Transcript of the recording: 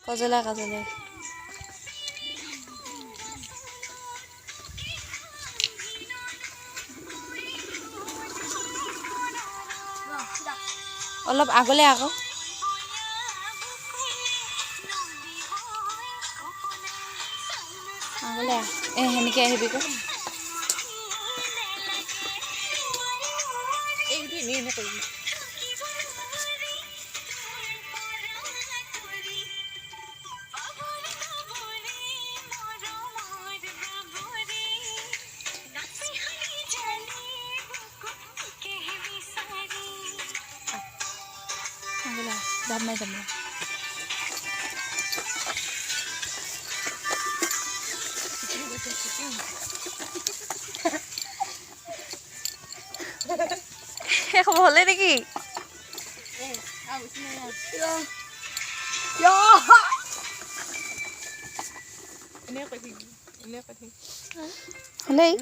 কজলা কাজলে অলপ আগলে আকৌ আগলে সেনেকে আহিবি ক যাম নাই যাম হ'লে নেকি হ'লেই